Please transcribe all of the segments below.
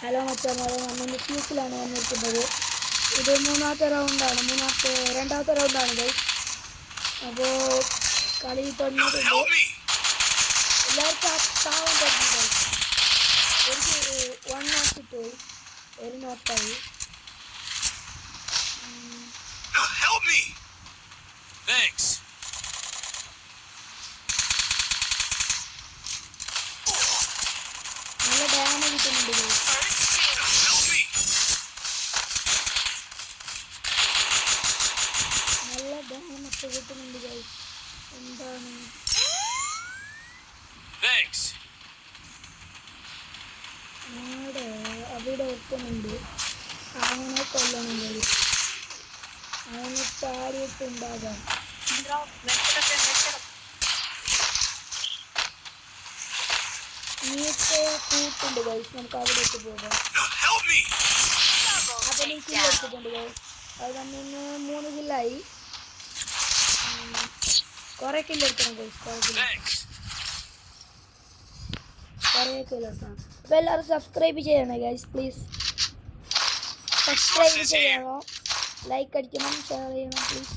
Hello മച്ചാമാരെ, നമ്മൾ ക്യൂസിലാണ് വന്നിരിക്കുന്നത്. ഇത് രണ്ടാമത്തെ റൗണ്ടാണ് ഗൈസ്. അപ്പോൾ കളി തുടങ്ങിയിട്ടുണ്ട്. എല്ലാവർക്കും താവാൻ തുടങ്ങി ഗൈസ്. എനിക്ക് 1 നോട്ട് കിട്ടും, ഒരു നോട്ടായി. നല്ല ഡാമേജ് കിട്ടുന്നുണ്ട് ഗൈസ്. കിട്ടുന്നുണ്ട് ഗൈസ്. എന്താണ് അവിടെ വെക്കുന്നുണ്ട്. അങ്ങനെ കൊല്ലണം ഗൈസ്. അങ്ങനെ ചാടിയിട്ടുണ്ടാകാം. നീക്ക് കൂട്ടുണ്ട് ഗൈസ്. നമുക്ക് അവിടേക്ക് പോകാം. അതിന് കില്ലെടുത്തിട്ടുണ്ട് ഗൈസ്. അത് തന്നെ 3 കില്ലായി. കുറെ കില്ലെടുക്കണം ഗൈസ്. കുറെ കില്ലെടുക്കണം. അപ്പോൾ എല്ലാവരും സബ്സ്ക്രൈബ് ചെയ്യണേ ഗൈസ്, പ്ലീസ്. സബ്സ്ക്രൈബ് ചെയ്യണം, ലൈക്ക് അടിക്കണം, ഷെയർ ചെയ്യണം പ്ലീസ്.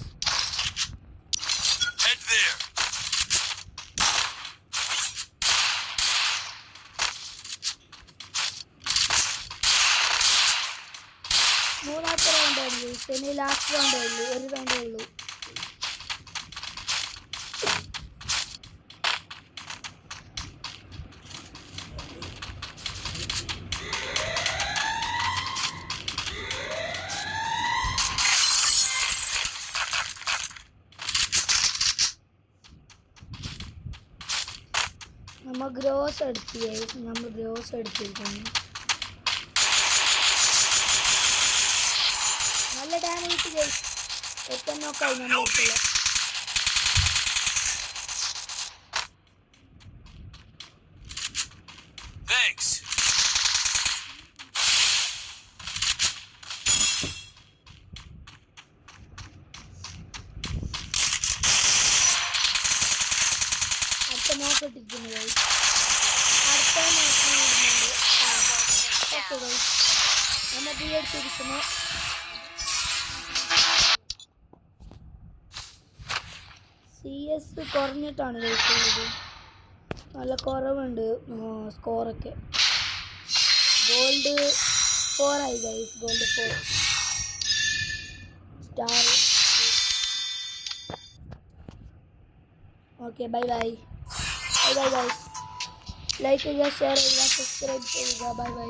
മൂന്നാമത്തെ റൗണ്ടാണ് ഗൈസ്. ഇനി ലാസ്റ്റ് റൗണ്ടേ ഉള്ളൂ, ഒരു റൗണ്ടേ ഉള്ളൂ. നമ്മൾ ഗ്രോസ് എടുത്തിരിക്കുന്നു. നല്ല ഡാമേജ് ഗൈസ്. ഒറ്റ നോക്കായി നമ്മൾ എടുത്തില്ല. അടുത്ത നോക്കിട്ടിരിക്കുന്നു ഗൈസ്. അടുത്ത നോക്കുന്നുണ്ട്. ഓക്കെ ഗൈസ്, നമ്മൾ ബി എടുത്തിരിക്കുന്നു. CS കുറഞ്ഞിട്ടാണ് കഴിക്കുന്നത്. നല്ല കുറവുണ്ട് സ്കോറൊക്കെ. ഗോൾഡ് 4 ആയി guys. Gold 4 star. Okay, bye guys. Like ചെയ്യുക, ഷെയർ ചെയ്യുക, സബ്സ്ക്രൈബ് ചെയ്യുക. ബൈ.